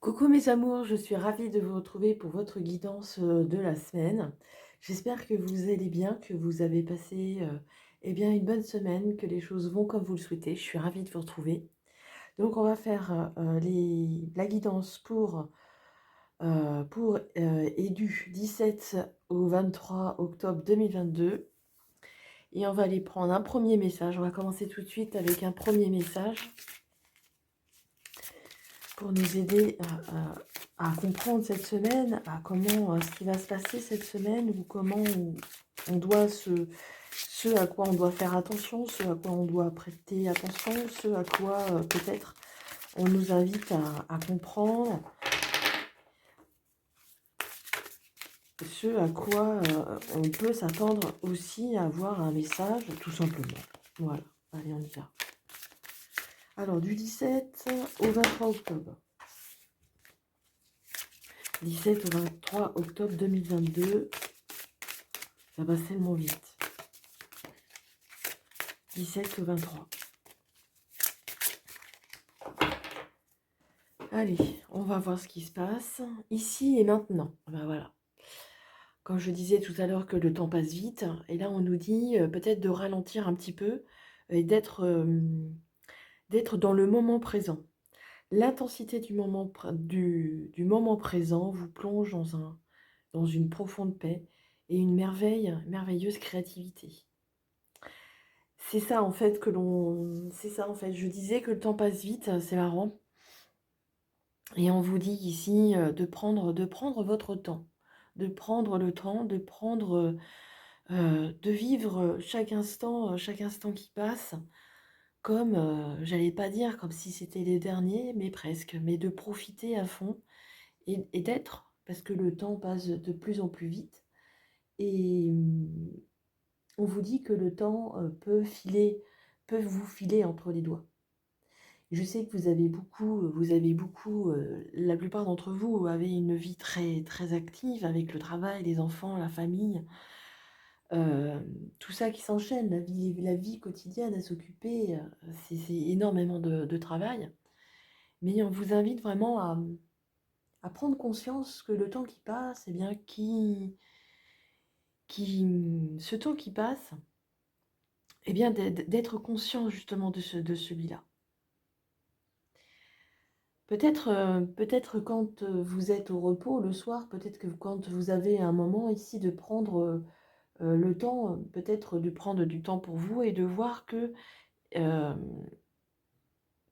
Coucou mes amours, je suis ravie de vous retrouver pour votre guidance de la semaine. J'espère que vous allez bien, que vous avez passé eh bien, une bonne semaine, que les choses vont comme vous le souhaitez. Je suis ravie de vous retrouver. Donc on va faire la guidance pour du 17 au 23 octobre 2022. Et on va aller prendre un premier message. On va commencer tout de suite avec un premier message pour nous aider à comprendre cette semaine, à comment ce qui va se passer cette semaine, ou comment on doit ce à quoi on doit faire attention, ce à quoi on doit prêter attention, ce à quoi peut-être on nous invite à comprendre, ce à quoi on peut s'attendre aussi à avoir un message, tout simplement. Voilà, allez, on y va. Alors, du 17 au 23 octobre. 17 au 23 octobre 2022, ça passe tellement vite. 17 au 23. Allez, on va voir ce qui se passe ici et maintenant. Ben voilà. Comme je disais tout à l'heure que le temps passe vite, et là on nous dit peut-être de ralentir un petit peu et d'être dans le moment présent. L'intensité du moment présent vous plonge dans une profonde paix et une merveilleuse créativité. C'est ça en fait c'est ça en fait. Je disais que le temps passe vite, c'est marrant. Et on vous dit ici de prendre votre temps, de prendre le temps, de vivre chaque instant qui passe, comme, j'allais pas dire comme si c'était les derniers, mais presque, mais de profiter à fond et d'être, parce que le temps passe de plus en plus vite. Et on vous dit que le temps peut vous filer entre les doigts. Je sais que la plupart d'entre vous avez une vie très, très active avec le travail, les enfants, la famille, euh, tout ça qui s'enchaîne, la vie quotidienne à s'occuper, c'est énormément de travail. Mais on vous invite vraiment à prendre conscience que le temps qui passe, eh bien, ce temps qui passe, eh bien, d'être conscient justement de celui-là. Peut-être quand vous êtes au repos le soir, peut-être que quand vous avez un moment ici de prendre le temps, peut-être de prendre du temps pour vous et euh,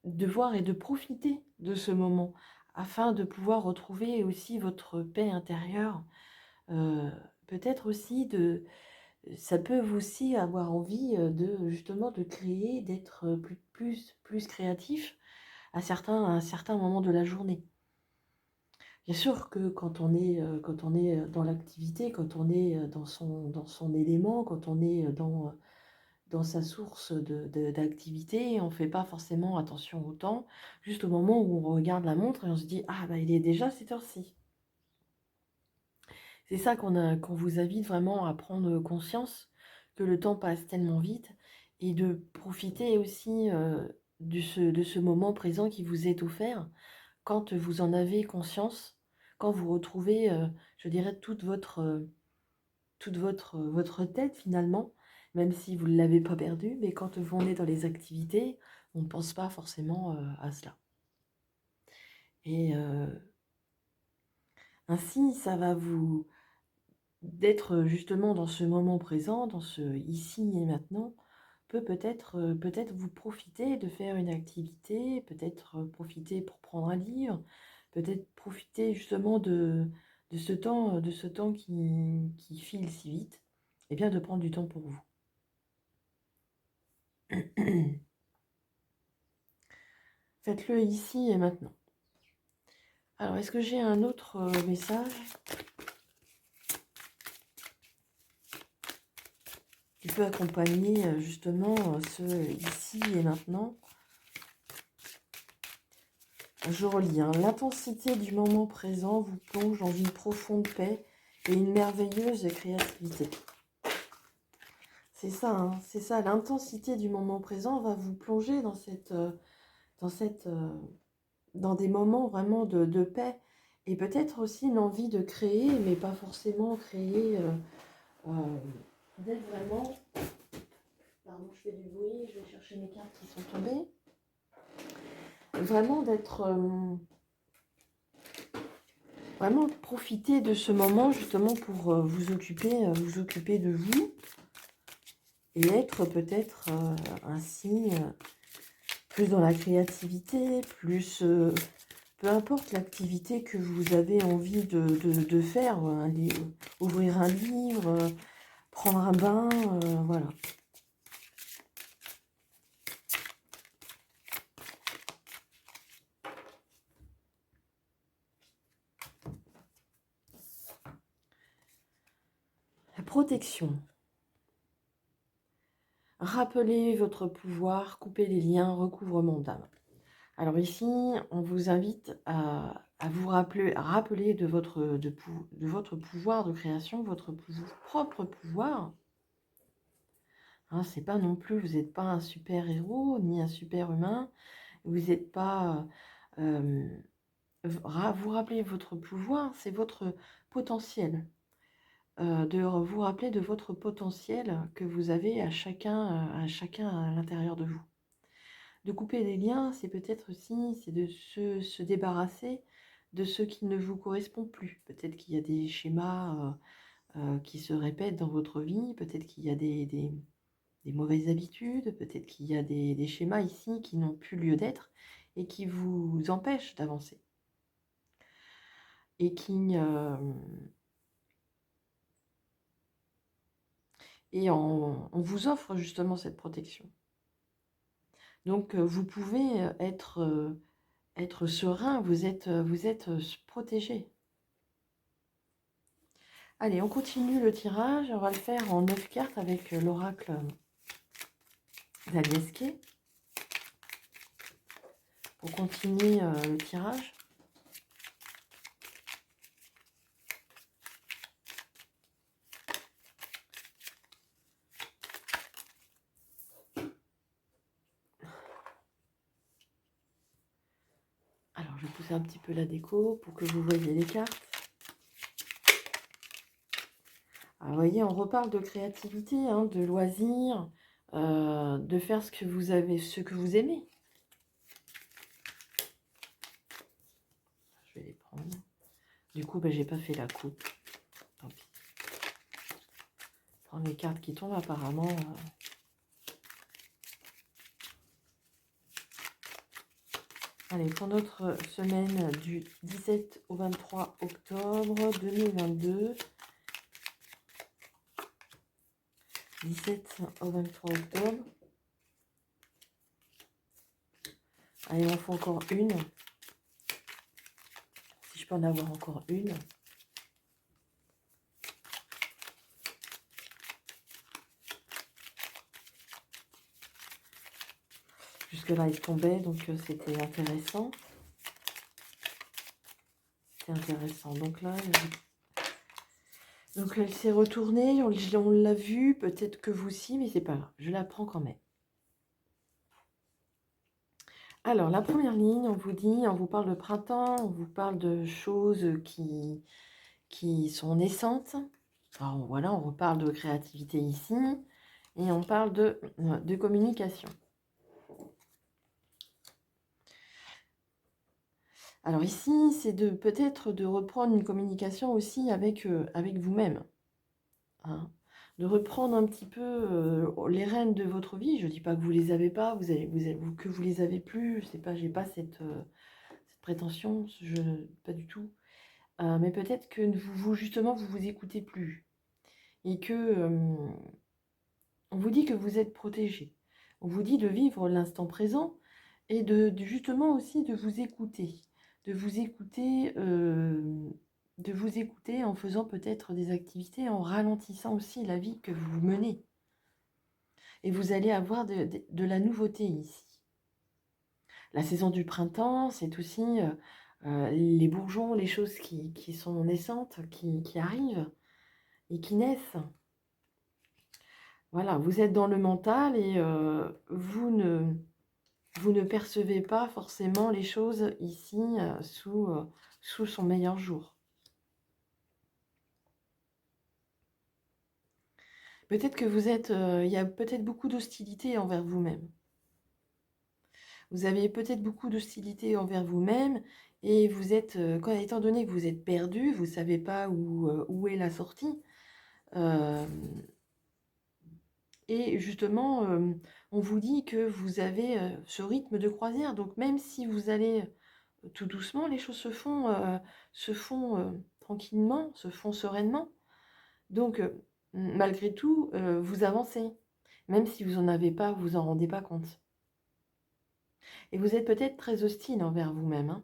de voir et de profiter de ce moment afin de pouvoir retrouver aussi votre paix intérieure. Euh, peut-être aussi ça peut vous aussi avoir envie de justement de créer, d'être plus créatif à un certain moment de la journée. Bien sûr que quand on est dans l'activité, quand on est dans son élément, quand on est dans sa source d'activité, on ne fait pas forcément attention au temps, juste au moment où on regarde la montre et on se dit «Ah bah il est déjà cette heure-ci». C'est ça qu'on vous invite vraiment à prendre conscience, que le temps passe tellement vite et de profiter aussi de ce moment présent qui vous est offert quand vous en avez conscience, quand vous retrouvez, je dirais, votre tête finalement, même si vous ne l'avez pas perdue, mais quand on est dans les activités, on ne pense pas forcément à cela. Et ainsi, ça va vous d'être justement dans ce moment présent, dans ce ici et maintenant, peut-être vous profiter de faire une activité, peut-être profiter pour prendre un livre, peut-être profiter justement de ce temps qui file si vite, et bien de prendre du temps pour vous. Faites-le ici et maintenant. Alors, est-ce que j'ai un autre message qui peut accompagner justement ce ici et maintenant? Je relis, hein. L'intensité du moment présent vous plonge dans une profonde paix et une merveilleuse créativité. C'est ça, hein, c'est ça. L'intensité du moment présent va vous plonger dans dans des moments vraiment de paix et peut-être aussi une envie de créer, mais pas forcément créer, euh, d'être vraiment... Pardon, je fais du bruit, je vais chercher mes cartes qui sont tombées. Vraiment d'être... vraiment profiter de ce moment justement pour vous occuper de vous et être peut-être ainsi plus dans la créativité, plus peu importe l'activité que vous avez envie de faire, ouvrir un livre, prendre un bain, voilà. La protection. Rappelez votre pouvoir, coupez les liens, recouvrement d'âme. Alors ici, on vous invite à vous rappeler de votre pouvoir de création, votre propre pouvoir. Hein, c'est pas non plus, vous n'êtes pas un super héros ni un super humain. Vous n'êtes pas... vous rappelez votre pouvoir, c'est votre potentiel. De vous rappeler de votre potentiel que vous avez à chacun à l'intérieur de vous. De couper des liens, c'est peut-être aussi c'est de se débarrasser de ce qui ne vous correspond plus. Peut-être qu'il y a des schémas qui se répètent dans votre vie, peut-être qu'il y a des mauvaises habitudes, peut-être qu'il y a des schémas ici qui n'ont plus lieu d'être et qui vous empêchent d'avancer. Et on vous offre justement cette protection. Donc vous pouvez être serein, vous êtes protégé. Allez, on continue le tirage. On va le faire en 9 cartes avec l'oracle d'Aliesquet. Pour continuer le tirage. Alors, je vais pousser un petit peu la déco pour que vous voyez les cartes. Alors, vous voyez, on reparle de créativité, hein, de loisirs, de faire ce que vous aimez. Je vais les prendre. Du coup, j'ai pas fait la coupe. Tant pis. Prendre les cartes qui tombent apparemment. Allez, pour notre semaine du 17 au 23 octobre 2022. 17 au 23 octobre. Allez, il en faut encore une. Si je peux en avoir encore une. Jusque-là, il tombait, donc c'était intéressant. C'était intéressant. Donc là, donc elle s'est retournée, on l'a vue, peut-être que vous aussi, mais c'est pas grave. Je la prends quand même. Alors, la première ligne, on vous parle de printemps, on vous parle de choses qui sont naissantes. Alors voilà, on reparle de créativité ici, et on parle de communication. Alors ici, c'est peut-être de reprendre une communication aussi avec vous-même. Hein. De reprendre un petit peu les rênes de votre vie. Je ne dis pas que vous les avez pas, que vous les avez plus. Je sais pas, j'ai pas cette prétention, pas du tout. Mais peut-être que justement, vous vous écoutez plus. Et que on vous dit que vous êtes protégé. On vous dit de vivre l'instant présent et justement aussi de vous écouter. De vous écouter, en faisant peut-être des activités, en ralentissant aussi la vie que vous menez. Et vous allez avoir de la nouveauté ici. La saison du printemps, c'est aussi les bourgeons, les choses qui sont naissantes, qui arrivent et qui naissent. Voilà, vous êtes dans le mental et vous ne vous ne percevez pas forcément les choses ici sous son meilleur jour. Peut-être que vous êtes, il y a peut-être beaucoup d'hostilité envers vous-même. Vous avez peut-être beaucoup d'hostilité envers vous-même et vous êtes, étant donné que vous êtes perdu, vous ne savez pas où est la sortie. Et justement, on vous dit que vous avez ce rythme de croisière. Donc même si vous allez tout doucement, les choses se font tranquillement, se font sereinement. Donc malgré tout, vous avancez, même si vous n'en avez pas, vous en rendez pas compte. Et vous êtes peut-être très hostile envers vous-même, hein.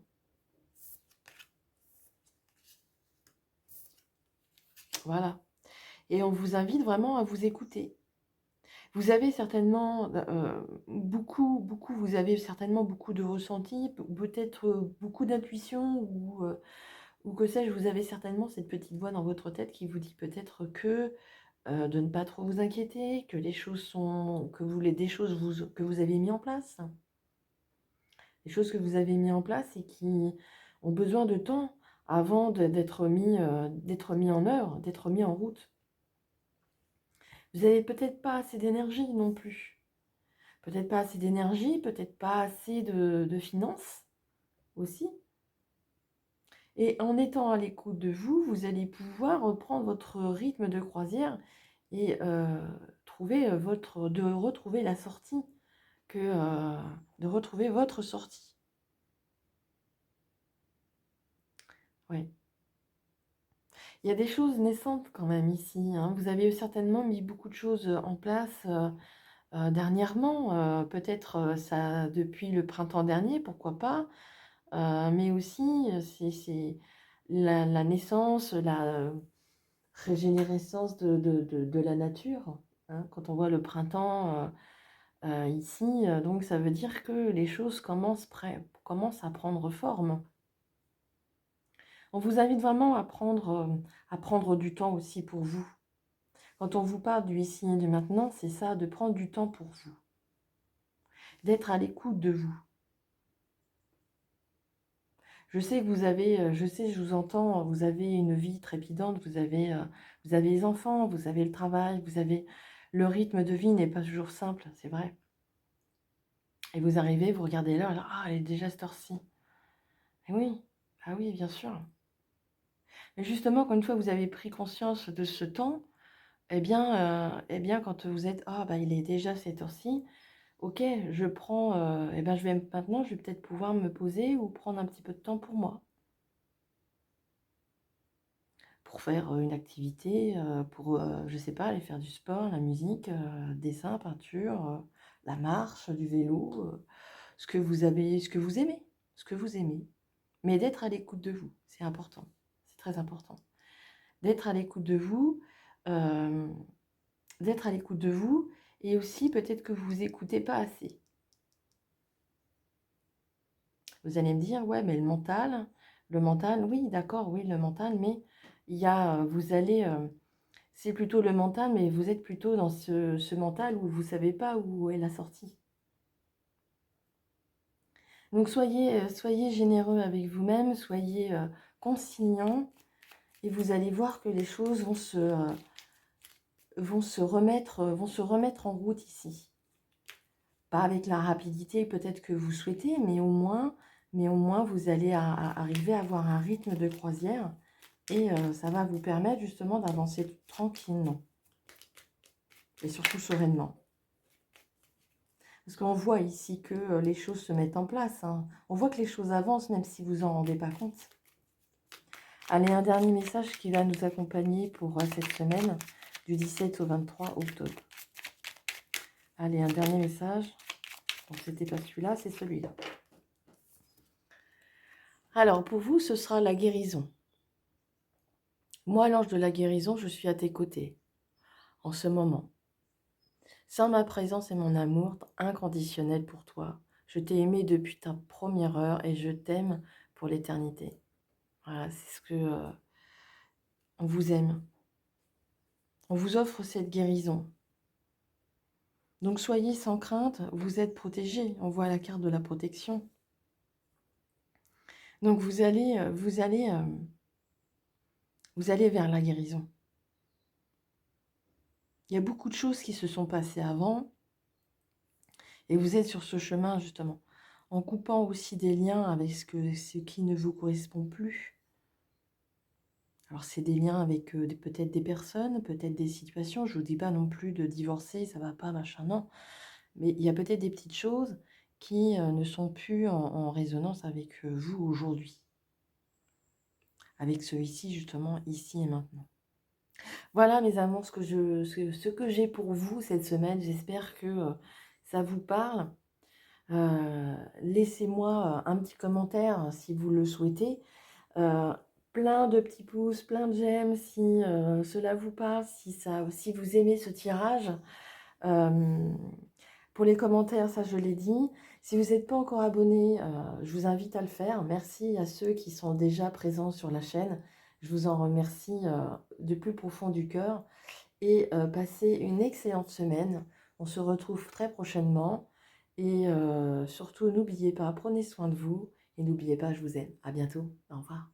Voilà. Et on vous invite vraiment à vous écouter. Vous avez certainement vous avez certainement beaucoup de ressentis, peut-être beaucoup d'intuition ou que sais-je, vous avez certainement cette petite voix dans votre tête qui vous dit peut-être que de ne pas trop vous inquiéter, que les choses sont, des choses que vous avez mis en place, des choses que vous avez mis en place et qui ont besoin de temps avant d'être mis en œuvre, d'être mis en route. Vous n'avez peut-être pas assez d'énergie non plus. Peut-être pas assez d'énergie, peut-être pas assez de finances aussi. Et en étant à l'écoute de vous, vous allez pouvoir reprendre votre rythme de croisière et de retrouver la sortie, de retrouver votre sortie. Ouais. Il y a des choses naissantes quand même ici, hein. Vous avez certainement mis beaucoup de choses en place dernièrement, peut-être ça depuis le printemps dernier, pourquoi pas. Mais aussi, c'est la naissance, la régénérescence de la nature, hein. Quand on voit le printemps ici, donc ça veut dire que les choses commencent à prendre forme. On vous invite vraiment à prendre du temps aussi pour vous. Quand on vous parle du ici et du maintenant, c'est ça, de prendre du temps pour vous, d'être à l'écoute de vous. Je sais que je vous entends, vous avez une vie trépidante, vous avez les enfants, vous avez le travail, le rythme de vie n'est pas toujours simple, c'est vrai. Et vous arrivez, vous regardez l'heure, alors, ah, elle est déjà cette heure-ci. Et oui, ah oui, bien sûr. Mais justement, quand une fois vous avez pris conscience de ce temps, quand vous êtes, ah, bah, il est déjà cette heure-ci, ok, maintenant, je vais peut-être pouvoir me poser ou prendre un petit peu de temps pour moi. Pour faire une activité, je sais pas, aller faire du sport, la musique, dessin, peinture, la marche, du vélo, ce que vous aimez, ce que vous aimez. Mais d'être à l'écoute de vous, c'est important, c'est très important. D'être à l'écoute de vous, euh, d'être à l'écoute de vous, et aussi peut-être que vous écoutez pas assez. Vous allez me dire, ouais, mais le mental, oui, d'accord, oui, le mental, mais il y a, c'est plutôt le mental, mais vous êtes plutôt dans ce mental où vous ne savez pas où est la sortie. Donc soyez généreux avec vous-même, soyez conciliant, et vous allez voir que les choses vont se remettre en route ici. Pas avec la rapidité peut-être que vous souhaitez, mais au moins vous allez arriver à avoir un rythme de croisière et ça va vous permettre justement d'avancer tranquillement et surtout sereinement. Parce qu'on voit ici que les choses se mettent en place, hein. On voit que les choses avancent même si vous en rendez pas compte. Allez, un dernier message qui va nous accompagner pour cette semaine du 17 au 23 octobre. Allez, un dernier message. Bon, c'était pas celui-là, c'est celui-là. Alors, pour vous, ce sera la guérison. Moi, l'ange de la guérison, je suis à tes côtés, en ce moment. Sans ma présence et mon amour inconditionnel pour toi, je t'ai aimé depuis ta première heure et je t'aime pour l'éternité. Voilà, c'est ce que on vous aime. On vous offre cette guérison. Donc soyez sans crainte, vous êtes protégés. On voit la carte de la protection. Donc vous allez vers la guérison. Il y a beaucoup de choses qui se sont passées avant et vous êtes sur ce chemin justement, en coupant aussi des liens avec ce qui ne vous correspond plus. Alors c'est des liens avec peut-être des personnes, peut-être des situations. Je vous dis pas non plus de divorcer, ça va pas, machin, non. Mais il y a peut-être des petites choses qui ne sont plus en résonance avec vous aujourd'hui, avec celui-ci justement, ici et maintenant. Voilà mes amours, ce que j'ai pour vous cette semaine. J'espère que ça vous parle. Laissez-moi un petit commentaire si vous le souhaitez. Euh, Plein de petits pouces, plein de j'aime si cela vous parle, si vous aimez ce tirage. Euh, pour les commentaires, ça je l'ai dit. Si vous n'êtes pas encore abonné, je vous invite à le faire. Merci à ceux qui sont déjà présents sur la chaîne. Je vous en remercie du plus profond du cœur. Et passez une excellente semaine. On se retrouve très prochainement. Et surtout, n'oubliez pas, prenez soin de vous. Et n'oubliez pas, je vous aime. À bientôt. Au revoir.